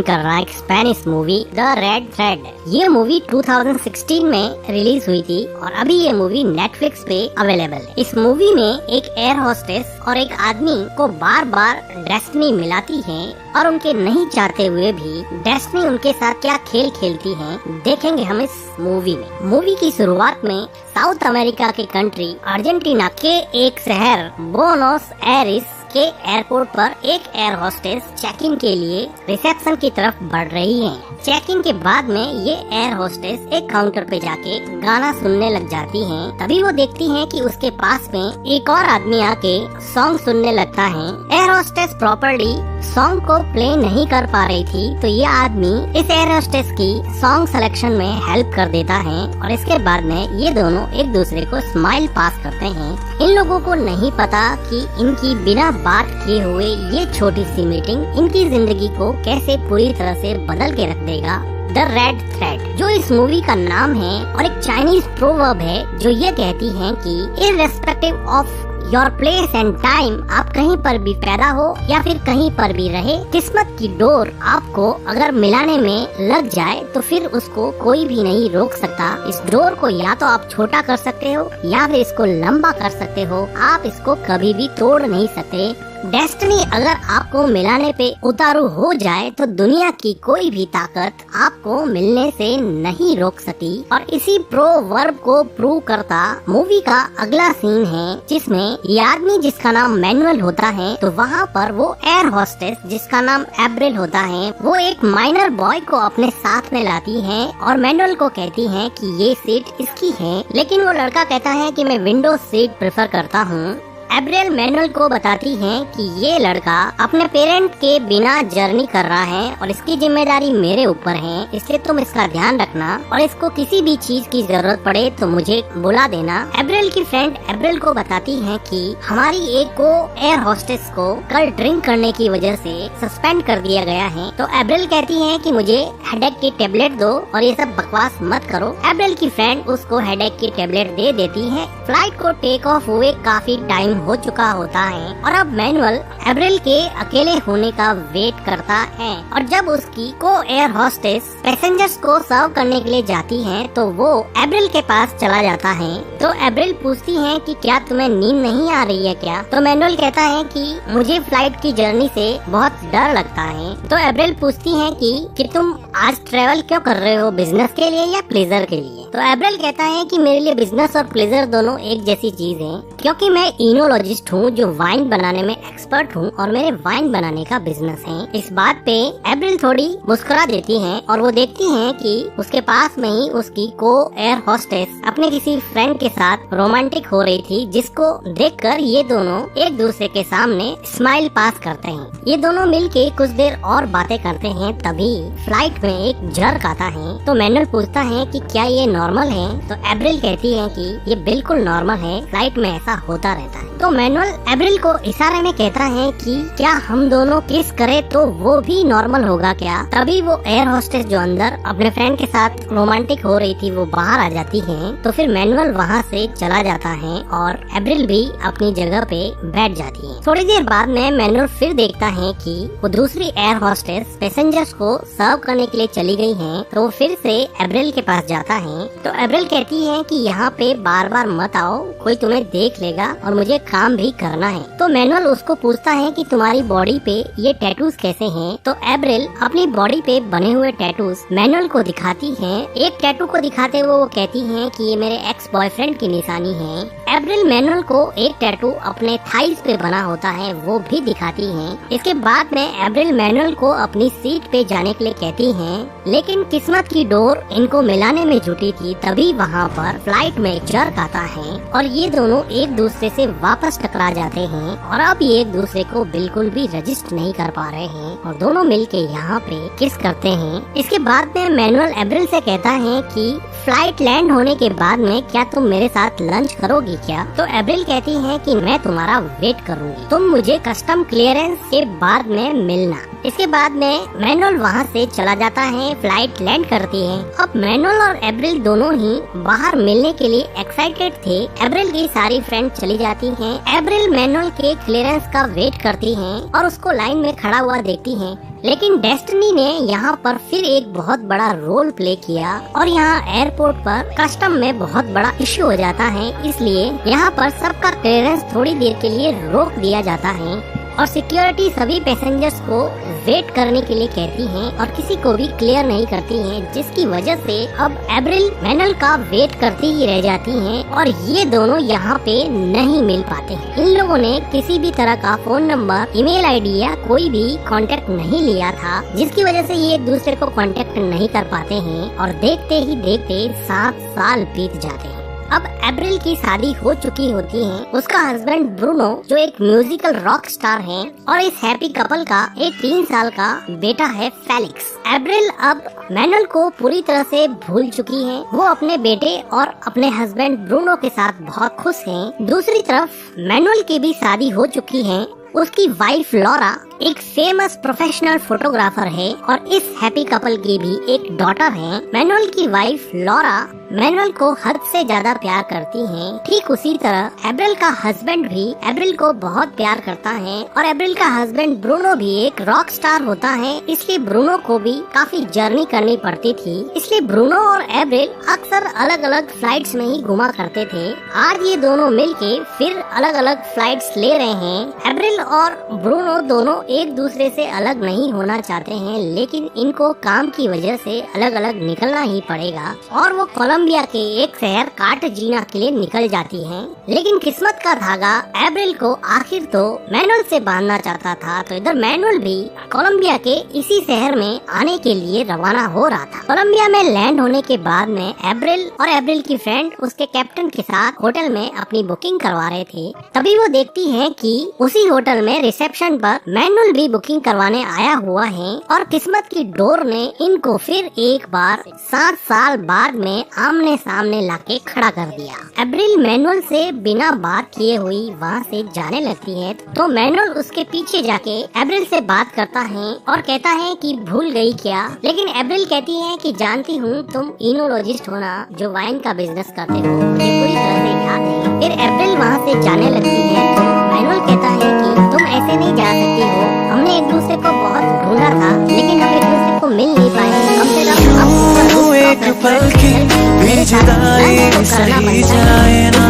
कर रहा है एक Spanish movie the red thread. ये मूवी 2016 में रिलीज हुई थी और अभी ये मूवी नेटफ्लिक्स पे अवेलेबल है। इस मूवी में एक एयर होस्टेस और एक आदमी को बार बार डेस्टिनी मिलाती है और उनके नहीं चाहते हुए भी डेस्टिनी उनके साथ क्या खेल खेलती है देखेंगे हम इस मूवी में। मूवी की शुरुआत में साउथ अमेरिका के कंट्री अर्जेंटीना के एक शहर बोनोस एरिस के एयरपोर्ट पर एक एयर होस्टेस चेक इन के लिए रिसेप्शन की तरफ बढ़ रही है। चेक इन के बाद में ये एयर होस्टेस एक काउंटर पे जाके गाना सुनने लग जाती हैं। तभी वो देखती हैं कि उसके पास में एक और आदमी आके सॉन्ग सुनने लगता है। एयर होस्टेस प्रॉपर्ली सॉन्ग को प्ले नहीं कर पा रही थी तो ये आदमी इस एयर होस्टेस की सॉन्ग सिलेक्शन में हेल्प कर देता है और इसके बाद में ये दोनों एक दूसरे को स्माइल पास करते हैं। इन लोगों को नहीं पता कि इनकी बिना बात किए हुए ये छोटी सी मीटिंग इनकी जिंदगी को कैसे पूरी तरह से बदल के रख देगा। द रेड थ्रेड जो इस मूवी का नाम है और एक चाइनीज प्रोवर्ब है जो ये कहती है कि irrespective of your place and time, आप कहीं पर भी पैदा हो या फिर कहीं पर भी रहे, किस्मत की डोर आपको अगर मिलाने में लग जाए तो फिर उसको कोई भी नहीं रोक सकता। इस डोर को या तो आप छोटा कर सकते हो या फिर इसको लंबा कर सकते हो, आप इसको कभी भी तोड़ नहीं सकते। डेस्टिनी अगर आपको मिलाने पे उतारू हो जाए तो दुनिया की कोई भी ताकत आपको मिलने से नहीं रोक सकती। और इसी प्रोवर्ब को प्रूव करता मूवी का अगला सीन है जिसमें ये आदमी जिसका नाम मैनुअल होता है तो वहाँ पर वो एयर होस्टेस जिसका नाम एब्रिल होता है वो एक माइनर बॉय को अपने साथ में लाती है और मैनुअल को कहती है कि ये सीट इसकी है, लेकिन वो लड़का कहता है कि मैं विंडो सीट प्रेफर करता हूँ। एब्रियल मैनुअल को बताती है कि ये लड़का अपने पेरेंट के बिना जर्नी कर रहा है और इसकी जिम्मेदारी मेरे ऊपर है, इसलिए तुम इसका ध्यान रखना और इसको किसी भी चीज की जरूरत पड़े तो मुझे बुला देना। एब्रियल की फ्रेंड एब्रियल को बताती है कि हमारी एक को एयर होस्टेस को कल ड्रिंक करने की वजह से सस्पेंड कर दिया गया है। तो एब्रियल कहती है कि मुझे हेडेक की टेबलेट दो और ये सब बकवास मत करो। एब्रियल की फ्रेंड उसको हेडेक की टेबलेट दे देती है। फ्लाइट को टेक ऑफ हुए काफी टाइम हो चुका होता है और अब मैनुअल एब्रिल के अकेले होने का वेट करता है और जब उसकी को एयर होस्टेस पैसेंजर्स को सर्व करने के लिए जाती है तो वो एब्रिल के पास चला जाता है। तो एब्रिल पूछती है कि क्या तुम्हें नींद नहीं आ रही है क्या? तो मैनुअल कहता है कि मुझे फ्लाइट की जर्नी से बहुत डर लगता है। तो एब्रिल पूछती है कि तुम आज ट्रेवल क्यों कर रहे हो, बिजनेस के लिए या प्लेजर के लिए? तो एब्रिल कहता है कि मेरे लिए बिजनेस और प्लेजर दोनों एक जैसी चीज है, क्योंकि मैं इनोलॉजिस्ट हूँ जो वाइन बनाने में एक्सपर्ट हूँ और मेरे वाइन बनाने का बिजनेस है। इस बात पे एब्रिल थोड़ी मुस्कुरा देती है और वो देखती है कि उसके पास में ही उसकी को एयर होस्टेस अपने किसी फ्रेंड के साथ रोमांटिक हो रही थी, जिसको देखकर ये दोनों एक दूसरे के सामने स्माइल पास करते हैं। ये दोनों मिलके कुछ देर और बातें करते हैं, तभी फ्लाइट में एक जर्क आता है। तो मैनुअल पूछता है कि क्या ये नॉर्मल है? तो एब्रिल कहती है कि ये बिल्कुल नॉर्मल है, फ्लाइट में ऐसा होता रहता है। तो मैनुअल एब्रिल को इशारे में कहता है कि क्या हम दोनों किस करें तो वो भी नॉर्मल होगा क्या? तभी वो एयर होस्टेस जो अंदर अपने फ्रेंड के साथ रोमांटिक हो रही थी वो बाहर आ जाती है। तो फिर मैनुअल वहाँ से चला जाता है और एब्रिल भी अपनी जगह पे बैठ जाती है। थोड़ी देर बाद में मैनुअल फिर देखता है कि वो दूसरी एयर होस्टेस पैसेंजर्स को सर्व करने के लिए चली गई है। तो वो फिर से एब्रिल के पास जाता है। तो एब्रिल कहती है कि यहाँ पे बार बार मत आओ, कोई तुम्हें देख लेगा और मुझे काम भी करना है। तो मैनुअल उसको पूछता है कि तुम्हारी बॉडी पे ये टैटूज कैसे हैं? तो एब्रिल अपनी बॉडी पे बने हुए टैटूज मैनुअल को दिखाती है। एक टैटू को दिखाते हुए वो कहती है कि ये मेरे एक्स बॉयफ्रेंड की निशानी है। एब्रिल मैनुअल को एक टैटू अपने थाइस पे बना होता है वो भी दिखाती है। इसके बाद में एब्रिल मैनुअल को अपनी सीट पे जाने के लिए कहती है, लेकिन किस्मत की डोर इनको मिलाने में जुटी थी। तभी वहाँ पर फ्लाइट में एक जर्क आता है और ये दोनों एक दूसरे से वापस टकरा जाते हैं और अब ये एक दूसरे को बिल्कुल भी रजिस्ट नहीं कर पा रहे हैं और दोनों मिलके यहाँ पे किस करते हैं। इसके बाद में मैनुअल एब्रिल से कहता है कि फ्लाइट लैंड होने के बाद में क्या तुम मेरे साथ लंच करोगी क्या? तो एब्रिल कहती है कि मैं तुम्हारा वेट करूंगी, तुम मुझे कस्टम क्लियरेंस के बाद में मिलना। इसके बाद में मैनुअल वहाँ से चला जाता है। फ्लाइट लैंड करती है। अब मैनुअल और एब्रिल दोनों ही बाहर मिलने के लिए एक्साइटेड थे। एब्रिल की सारी फ्रेंड चली जाती हैं। एब्रिल मैनुअल के क्लियरेंस का वेट करती हैं और उसको लाइन में खड़ा हुआ देखती हैं, लेकिन डेस्टिनी ने यहाँ पर फिर एक बहुत बड़ा रोल प्ले किया और यहाँ एयरपोर्ट पर कस्टम में बहुत बड़ा इश्यू हो जाता है, इसलिए यहाँ पर सबका क्लियरेंस थोड़ी देर के लिए रोक दिया जाता है और सिक्योरिटी सभी पैसेंजर्स को वेट करने के लिए कहती हैं और किसी को भी क्लियर नहीं करती हैं, जिसकी वजह से अब एब्रिल मैनुअल का वेट करती ही रह जाती हैं और ये दोनों यहाँ पे नहीं मिल पाते हैं। इन लोगों ने किसी भी तरह का फोन नंबर, ईमेल आईडी या कोई भी कांटेक्ट नहीं लिया था, जिसकी वजह से ये एक दूसरे को कांटेक्ट नहीं कर पाते हैं और देखते ही देखते 7 साल बीत जाते हैं। अब एब्रिल की शादी हो चुकी होती है, उसका हस्बैंड ब्रूनो जो एक म्यूजिकल रॉक स्टार है और इस हैप्पी कपल का एक 3 साल का बेटा है फेलिक्स। एब्रिल अब मैनुअल को पूरी तरह से भूल चुकी है, वो अपने बेटे और अपने हस्बैंड ब्रूनो के साथ बहुत खुश हैं। दूसरी तरफ मैनुअल की भी शादी हो चुकी है, उसकी वाइफ लॉरा एक फेमस प्रोफेशनल फोटोग्राफर है और इस हैप्पी कपल की भी एक डॉटर है। मैनुअल की वाइफ लॉरा मैनुअल को हद से ज्यादा प्यार करती है। ठीक उसी तरह एब्रिल का हस्बैंड भी एब्रिल को बहुत प्यार करता है और एब्रिल का हस्बैंड ब्रूनो भी एक रॉक स्टार होता है, इसलिए ब्रूनो को भी काफी जर्नी करनी पड़ती थी। इसलिए ब्रूनो और एब्रिल अक्सर अलग अलग फ्लाइट्स में ही घुमा करते थे। आज ये दोनों मिलके फिर अलग अलग फ्लाइट्स ले रहे हैं। एब्रिल और ब्रूनो दोनों एक दूसरे से अलग नहीं होना चाहते हैं, लेकिन इनको काम की वजह से अलग अलग निकलना ही पड़ेगा और वो कोलंबिया के एक शहर कार्टाजीना के लिए निकल जाती हैं। लेकिन किस्मत का धागा एब्रिल को आखिर तो मैनुअल से बांधना चाहता था, तो इधर मैनुअल भी कोलंबिया के इसी शहर में आने के लिए रवाना हो रहा था। कोलंबिया में लैंड होने के बाद में एब्रिल और एब्रिल की फ्रेंड उसके कैप्टन के साथ होटल में अपनी बुकिंग करवा रहे थे। तभी वो देखती है कि उसी होटल में रिसेप्शन पर मैनुअल भी बुकिंग करवाने आया हुआ है और किस्मत की डोर ने इनको फिर एक बार 7 साल बाद में आमने सामने लाके खड़ा कर दिया। एब्रिल मैनुअल से बिना बात किए हुई वहाँ से जाने लगती है, तो मैनुअल उसके पीछे जाके एब्रिल से बात करता है और कहता है कि भूल गई क्या, लेकिन एब्रिल कहती है कि जानती हूँ तुम इनोलॉजिस्ट हो ना, जो वाइन का बिजनेस करते हो, मुझे पूरी तरह से याद है। फिर एब्रिल वहाँ से जाने लगती है, तो मैनुअल कहता है कि तुम ऐसे नहीं जा सकती हो, हमने एक दूसरे को बहुत ढूंढा था लेकिन हम एक दूसरे को मिल नहीं पाए, कम से कम अब एक पल की भी जुदाई सही जाए ना,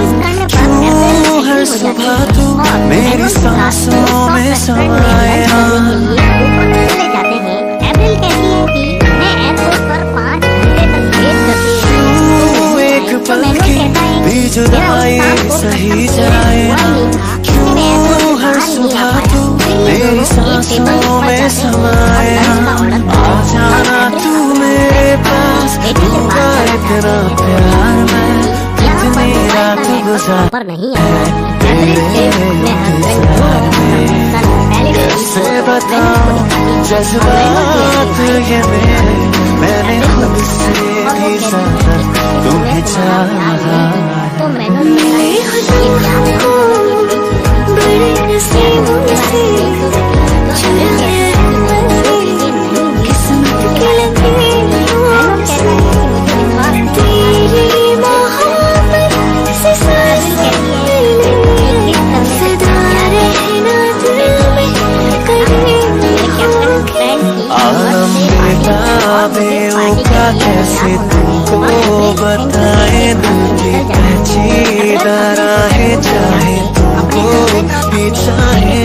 क्यों हर सुबह तू मेरी सांसों में समाए ना। चले जाते हैं। एब्रिल कहती है कि मैं एयरपोर्ट पर 5 घंटे तक वेट करती हूँ। एक पल की भी जुदाई सही जाए ना, क्यों हर सुबह तू मेरी सांसों में समाए ना। आ जाना तू मेरे पास, होगा इतना प्यार मैं कितनी रात गुजार पर नहीं आया। कैसे बताऊं जज्बात ये मेरे, मैंने खुद से भी ज्यादा तुम्हें चाहा। तो मैंने का कैसे तुमको बताए, दिल की पेचीदा राहें चाहे तुमको भी चाहे।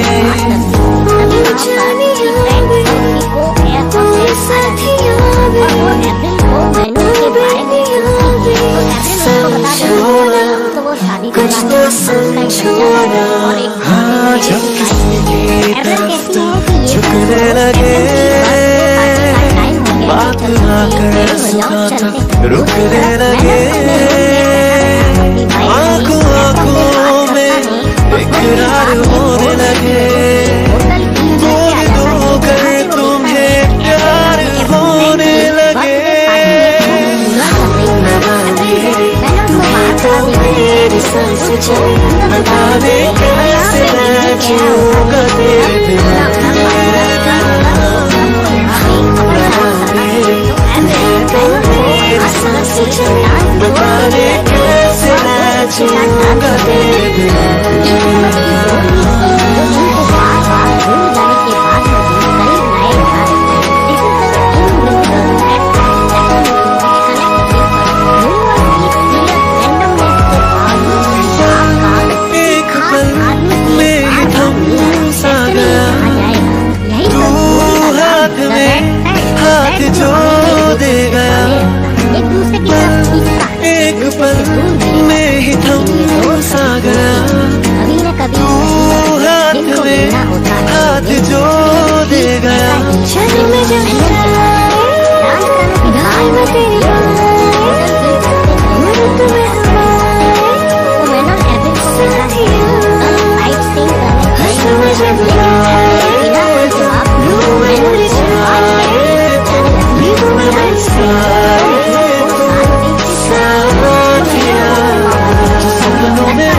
कुछ तो समझोना, हाँ जब किसी की तरफ तुम झुकने लगे, बात ना कर सका था रुकने लगे, आंखों आंखों में इकरार होने लगे, दो कर तुम्हें प्यार होने लगे। तुम्हें तो मेरी सांस चली, बता दे कैसे मैं जीऊंगा तेरे बिना। तो हाथ जो दे गया, एक दूसरे की तरफ खींचता है, एक पल में ही थम सा गया। कभी न कभी हाथ जिनको में मिलना होता है, हाथ जो दे गया, सपनों में आ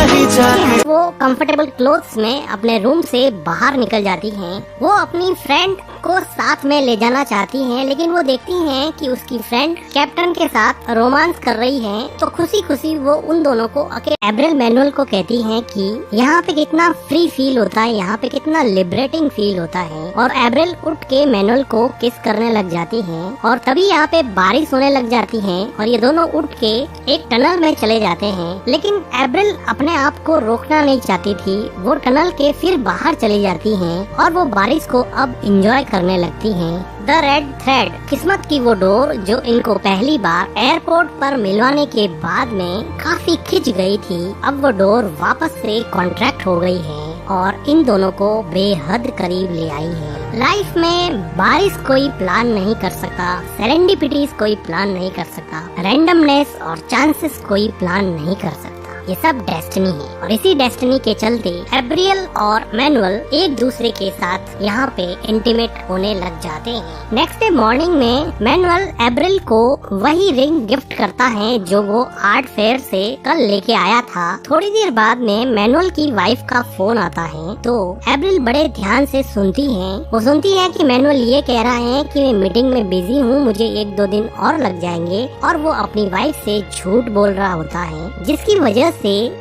ही जाती है। वो कंफर्टेबल क्लोथ्स में अपने रूम से बाहर निकल जाती हैं। वो अपनी फ्रेंड को साथ में ले जाना चाहती हैं, लेकिन वो देखती हैं कि उसकी फ्रेंड कैप्टन के साथ रोमांस कर रही है। तो खुशी खुशी वो उन दोनों को अकेले एब्रिल मैनुअल को कहती हैं कि यहाँ पे कितना फ्री फील होता है, यहाँ पे कितना लिबरेटिंग फील होता है। और एब्रिल उठ के मैनुअल को किस करने लग जाती है और तभी यहाँ पे बारिश होने लग जाती है और ये दोनों उठ के एक टनल में चले जाते हैं। लेकिन एब्रिल अपने आप को रोकना नहीं चाहती थी, वो टनल के फिर बाहर चली जाती हैं और वो बारिश को अब एंजॉय करने लगती हैं। द रेड थ्रेड, किस्मत की वो डोर जो इनको पहली बार एयरपोर्ट पर मिलवाने के बाद में काफी खिंच गई थी, अब वो डोर वापस से कॉन्ट्रैक्ट हो गई है और इन दोनों को बेहद करीब ले आई है। लाइफ में बारिश कोई प्लान नहीं कर सकता, सेरेंडिपिटीज कोई प्लान नहीं कर सकता, रैंडमनेस और चांसेस कोई प्लान नहीं कर सकता। ये सब डेस्टिनी है और इसी डेस्टिनी के चलते एब्रियल और मैनुअल एक दूसरे के साथ यहाँ पे इंटीमेट होने लग जाते हैं। नेक्स्ट डे मॉर्निंग में मैनुअल एब्रिल को वही रिंग गिफ्ट करता है जो वो आर्ट फेयर से कल लेके आया था। थोड़ी देर बाद में मैनुअल की वाइफ का फोन आता है तो एब्रिल बड़े ध्यान से सुनती है। वो सुनती है कि मैनुअल ये कह रहा है कि मैं मीटिंग में बिजी हूँ, मुझे 1-2 दिन और लग जाएंगे, और वो अपनी वाइफ से झूठ बोल रहा होता है, जिसकी वजह से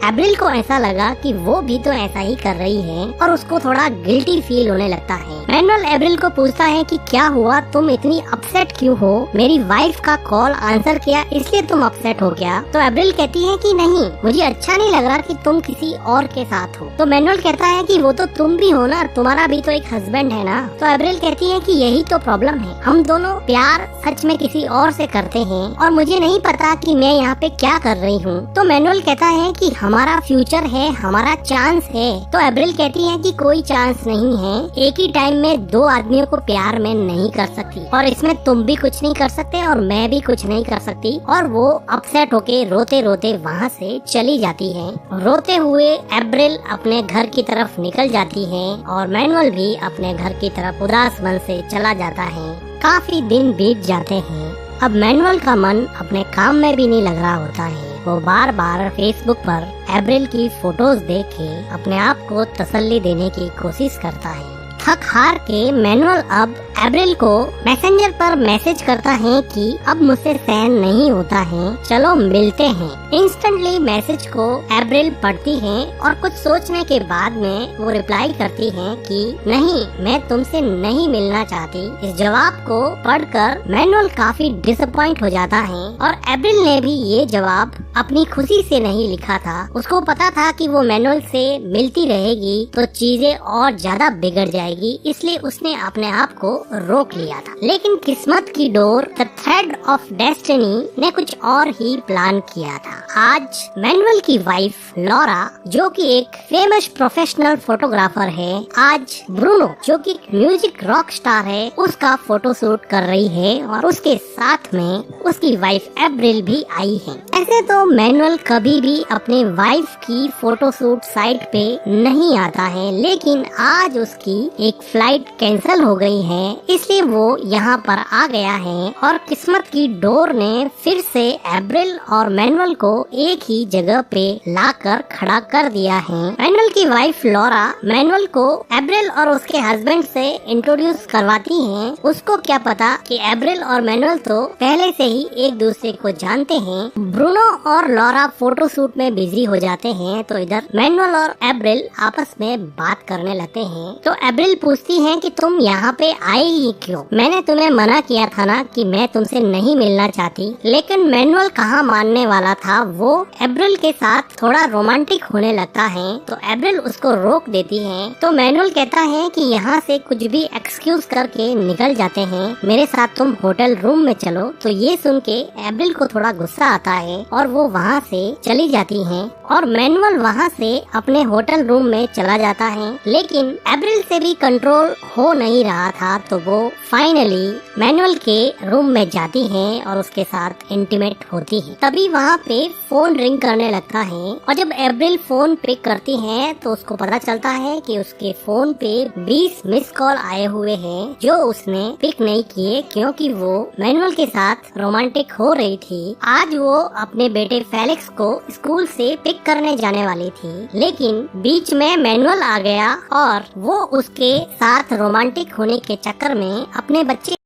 एब्रिल को ऐसा लगा कि वो भी तो ऐसा ही कर रही है और उसको थोड़ा गिल्टी फील होने लगता है। मैनुअल एब्रिल को पूछता है कि क्या हुआ, तुम इतनी अपसेट क्यों हो, मेरी वाइफ का कॉल आंसर किया इसलिए तुम अपसेट हो गया? तो एब्रिल कहती है कि नहीं, मुझे अच्छा नहीं लग रहा कि तुम किसी और के साथ हो। तो मैनुअल कहता है कि वो तो तुम भी हो ना, तुम्हारा भी तो एक हस्बैंड है ना। तो एब्रिल कहती है कि यही तो प्रॉब्लम है, हम दोनों प्यार सच में किसी और से करते हैं और मुझे नहीं पता कि मैं यहाँ पे क्या कर रही हूँ। तो मैनुअल कहता है कि हमारा फ्यूचर है, हमारा चांस है। तो एब्रिल कहती है कि कोई चांस नहीं है, एक ही टाइम में 2 आदमियों को प्यार में नहीं कर सकती और इसमें तुम भी कुछ नहीं कर सकते और मैं भी कुछ नहीं कर सकती। और वो अपसेट होके रोते रोते वहाँ से चली जाती है। रोते हुए एब्रिल अपने घर की तरफ निकल जाती है और मैनुअल भी अपने घर की तरफ उदास मन से चला जाता है। काफी दिन बीत जाते हैं। अब मैनुअल का मन अपने काम में भी नहीं लग रहा होता है। वो बार बार फेसबुक पर एब्रिल की फोटोज देख के अपने आप को तसल्ली देने की कोशिश करता है। थक हार के मैनुअल अब एब्रिल को मैसेंजर पर मैसेज करता है कि अब मुझसे सहन नहीं होता है, चलो मिलते हैं। इंस्टेंटली मैसेज को एब्रिल पढ़ती है और कुछ सोचने के बाद में वो रिप्लाई करती है कि नहीं, मैं तुमसे नहीं मिलना चाहती। इस जवाब को पढ़कर मैनुअल काफी डिसअपॉइंट हो जाता है और एब्रिल ने भी ये जवाब अपनी खुशी से नहीं लिखा था। उसको पता था कि वो मैनुअल से मिलती रहेगी तो चीजें और ज्यादा बिगड़ जाएगी, इसलिए उसने अपने आप को रोक लिया था। लेकिन किस्मत की door, the thread of destiny ने कुछ और ही प्लान किया था। आज मैनुअल की वाइफ लॉरा, जो कि एक फेमस प्रोफेशनल फोटोग्राफर है, आज ब्रूनो जो कि म्यूजिक रॉक स्टार है, उसका फोटो शूट कर रही है और उसके साथ में उसकी वाइफ एब्रिल भी आई है। ऐसे तो मैनुअल कभी भी अपने वाइफ की फोटो शूट साइट पे नहीं आता है, लेकिन आज उसकी एक फ्लाइट कैंसिल हो गई है, इसलिए वो यहाँ पर आ गया है और किस्मत की डोर ने फिर से एब्रिल और मैनुअल को एक ही जगह पे लाकर खड़ा कर दिया है। मैनुअल की वाइफ लॉरा मैनुअल को एब्रिल और उसके हस्बैंड से इंट्रोड्यूस करवाती है। उसको क्या पता कि एब्रिल और मैनुअल तो पहले से ही एक दूसरे को जानते हैं। ब्रूनो और लॉरा फोटोशूट में बिजी हो जाते हैं तो इधर मैनुअल और एब्रिल आपस में बात करने लगते हैं। तो एब्रिल पूछती है कि तुम यहाँ पे आए ही क्यों? मैंने तुम्हें मना किया था ना कि मैं तुमसे नहीं मिलना चाहती। लेकिन मैनुअल कहाँ मानने वाला था, वो एब्रिल के साथ थोड़ा रोमांटिक होने लगता है तो एब्रिल उसको रोक देती है। तो मैनुअल कहता है कि यहाँ से कुछ भी एक्सक्यूज करके निकल जाते हैं, मेरे साथ तुम होटल रूम में चलो। तो ये सुन के एब्रिल को थोड़ा गुस्सा आता है और वो वहाँ से चली जाती है और मैनुअल वहाँ से अपने होटल रूम में चला जाता है। लेकिन एब्रिल से भी कंट्रोल हो नहीं रहा था तो वो फाइनली मैनुअल के रूम में जाती है और उसके साथ इंटीमेट होती है। तभी वहाँ पे फोन रिंग करने लगता है और जब एब्रिल फोन पिक करती है तो उसको पता चलता है कि उसके फोन पे 20 मिस कॉल आए हुए हैं जो उसने पिक नहीं किए क्योंकि वो मैनुअल के साथ रोमांटिक हो रही थी। आज वो अपने बेटे फेलिक्स को स्कूल से पिक करने जाने वाली थी, लेकिन बीच में मैनुअल आ गया और वो उसके साथ रोमांटिक होने के चक्कर में अपने बच्चे